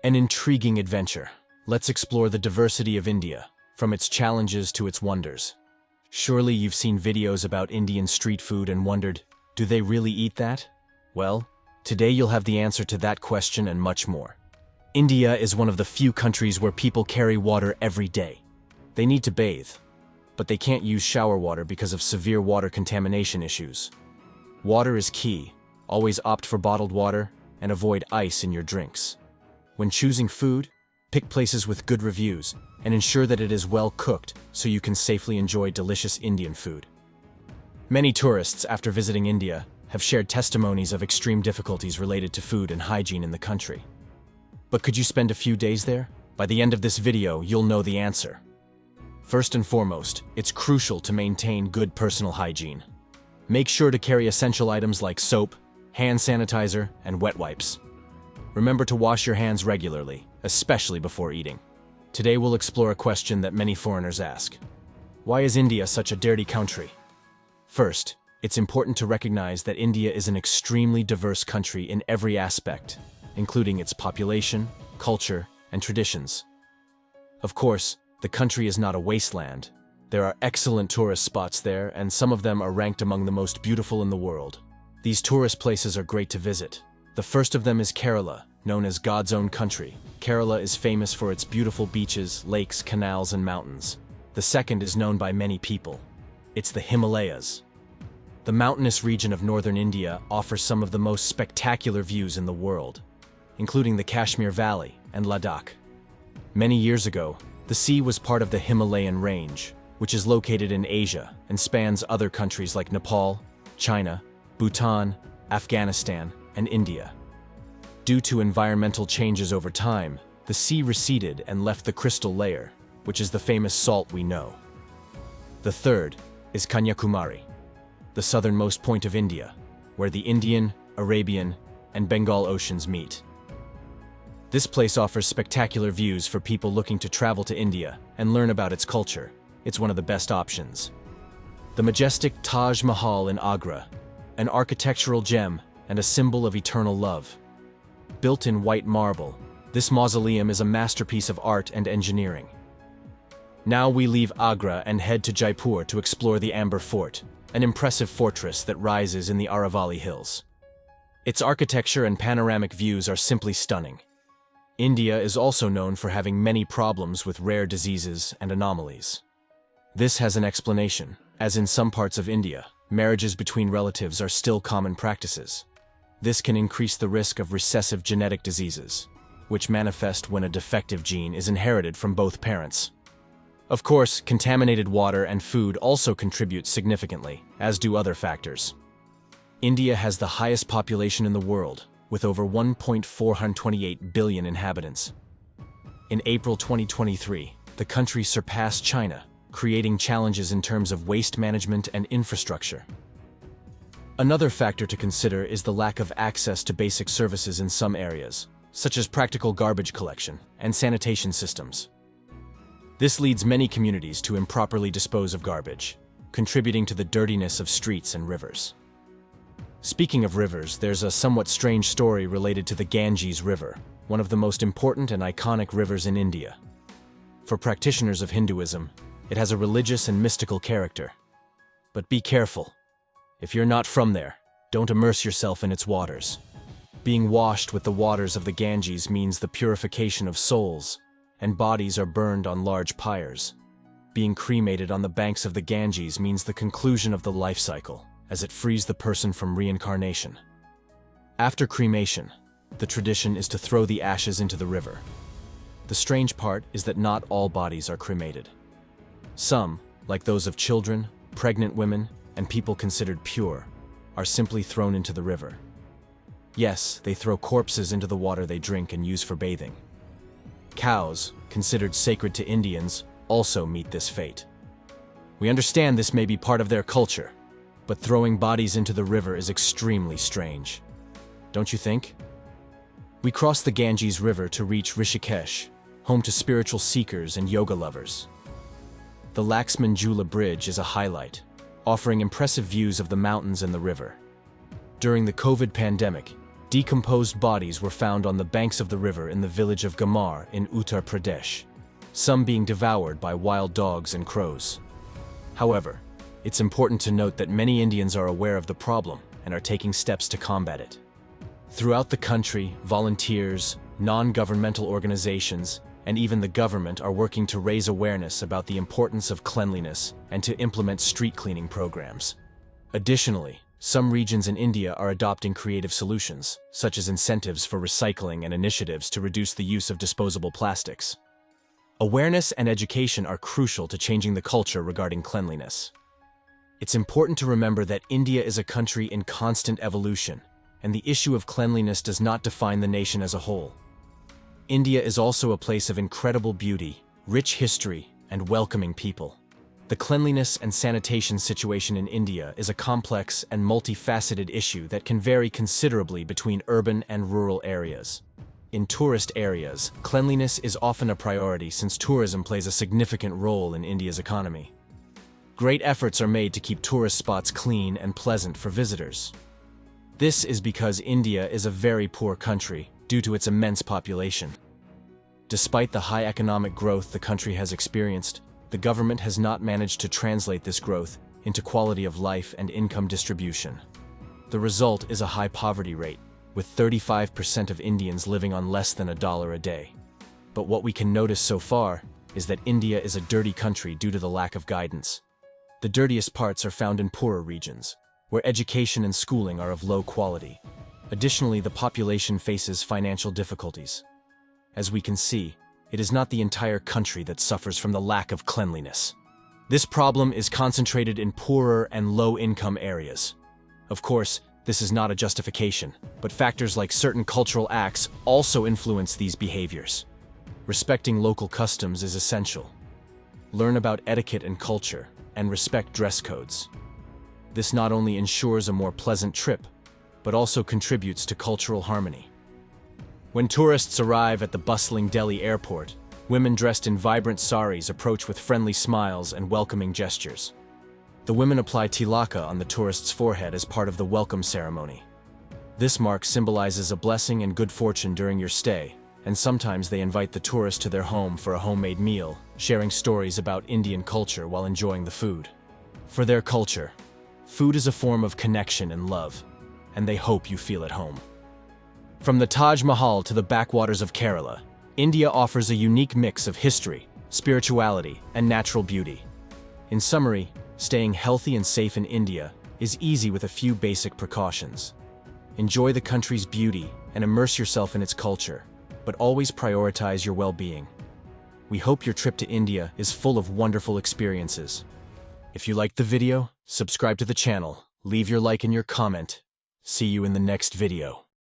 An intriguing adventure. Let's explore the diversity of India, from its challenges to its wonders. Surely you've seen videos about Indian street food and wondered, do they really eat that? Well, today you'll have the answer to that question and much more. India is one of the few countries where people carry water every day. They need to bathe, but they can't use shower water because of severe water contamination issues. Water is key. Always opt for bottled water and avoid ice in your drinks. When choosing food, pick places with good reviews and ensure that it is well cooked so you can safely enjoy delicious Indian food. Many tourists, after visiting India, have shared testimonies of extreme difficulties related to food and hygiene in the country. But could you spend a few days there? By the end of this video, you'll know the answer. First and foremost, it's crucial to maintain good personal hygiene. Make sure to carry essential items like soap, hand sanitizer, and wet wipes. Remember to wash your hands regularly, especially before eating. Today we'll explore a question that many foreigners ask. Why is India such a dirty country? First, it's important to recognize that India is an extremely diverse country in every aspect, including its population, culture, and traditions. Of course, the country is not a wasteland. There are excellent tourist spots there, and some of them are ranked among the most beautiful in the world. These tourist places are great to visit. The first of them is Kerala, known as God's own country. Kerala is famous for its beautiful beaches, lakes, canals, and mountains. The second is known by many people. It's the Himalayas. The mountainous region of northern India offers some of the most spectacular views in the world, including the Kashmir Valley and Ladakh. Many years ago, the sea was part of the Himalayan range, which is located in Asia and spans other countries like Nepal, China, Bhutan, Afghanistan, and India. Due to environmental changes over time, the sea receded and left the crystal layer, which is the famous salt we know. The third is Kanyakumari, the southernmost point of India, where the Indian, Arabian, and Bengal Oceans meet. This place offers spectacular views for people looking to travel to India and learn about its culture. It's one of the best options. The majestic Taj Mahal in Agra, an architectural gem and a symbol of eternal love. Built in white marble, this mausoleum is a masterpiece of art and engineering. Now we leave Agra and head to Jaipur to explore the Amber Fort, an impressive fortress that rises in the Aravalli Hills. Its architecture and panoramic views are simply stunning. India is also known for having many problems with rare diseases and anomalies. This has an explanation, as in some parts of India, marriages between relatives are still common practices. This can increase the risk of recessive genetic diseases, which manifest when a defective gene is inherited from both parents. Of course, contaminated water and food also contribute significantly, as do other factors. India has the highest population in the world, with over 1.428 billion inhabitants. In April 2023, the country surpassed China, creating challenges in terms of waste management and infrastructure. Another factor to consider is the lack of access to basic services in some areas, such as practical garbage collection and sanitation systems. This leads many communities to improperly dispose of garbage, contributing to the dirtiness of streets and rivers. Speaking of rivers, there's a somewhat strange story related to the Ganges River, one of the most important and iconic rivers in India. For practitioners of Hinduism, it has a religious and mystical character. But be careful. If you're not from there, don't immerse yourself in its waters. Being washed with the waters of the Ganges means the purification of souls, and bodies are burned on large pyres. Being cremated on the banks of the Ganges means the conclusion of the life cycle, as it frees the person from reincarnation. After cremation, the tradition is to throw the ashes into the river. The strange part is that not all bodies are cremated. Some, like those of children, pregnant women, and people considered pure, are simply thrown into the river. Yes, they throw corpses into the water they drink and use for bathing. Cows, considered sacred to Indians, also meet this fate. We understand this may be part of their culture, but throwing bodies into the river is extremely strange. Don't you think? We cross the Ganges River to reach Rishikesh, home to spiritual seekers and yoga lovers. The Laxmanjula Bridge is a highlight, offering impressive views of the mountains and the river. During the COVID pandemic, Decomposed bodies were found on the banks of the river in the village of Gamar in Uttar Pradesh, some being devoured by wild dogs and crows. However, it's important to note that many Indians are aware of the problem and are taking steps to combat it. Throughout the country, volunteers, non-governmental organizations, and even the government are working to raise awareness about the importance of cleanliness and to implement street cleaning programs. Additionally, some regions in India are adopting creative solutions, such as incentives for recycling and initiatives to reduce the use of disposable plastics. Awareness and education are crucial to changing the culture regarding cleanliness. It's important to remember that India is a country in constant evolution, and the issue of cleanliness does not define the nation as a whole. India is also a place of incredible beauty, rich history, and welcoming people. The cleanliness and sanitation situation in India is a complex and multifaceted issue that can vary considerably between urban and rural areas. In tourist areas, cleanliness is often a priority since tourism plays a significant role in India's economy. Great efforts are made to keep tourist spots clean and pleasant for visitors. This is because India is a very poor country due to its immense population. Despite the high economic growth the country has experienced, the government has not managed to translate this growth into quality of life and income distribution. The result is a high poverty rate, with 35% of Indians living on less than $1 a day. But what we can notice so far is that India is a dirty country due to the lack of guidance. The dirtiest parts are found in poorer regions, where education and schooling are of low quality. Additionally, the population faces financial difficulties. As we can see, it is not the entire country that suffers from the lack of cleanliness. This problem is concentrated in poorer and low-income areas. Of course, this is not a justification, but factors like certain cultural acts also influence these behaviors. Respecting local customs is essential. Learn about etiquette and culture, and respect dress codes. This not only ensures a more pleasant trip, but also contributes to cultural harmony. When tourists arrive at the bustling Delhi airport, women dressed in vibrant saris approach with friendly smiles and welcoming gestures. The women apply tilaka on the tourist's forehead as part of the welcome ceremony. This mark symbolizes a blessing and good fortune during your stay, and sometimes they invite the tourist to their home for a homemade meal, sharing stories about Indian culture while enjoying the food. For their culture, food is a form of connection and love, and they hope you feel at home. From the Taj Mahal to the backwaters of Kerala, India offers a unique mix of history, spirituality, and natural beauty. In summary, staying healthy and safe in India is easy with a few basic precautions. Enjoy the country's beauty and immerse yourself in its culture, but always prioritize your well-being. We hope your trip to India is full of wonderful experiences. If you liked the video, subscribe to the channel, leave your like and your comment. See you in the next video.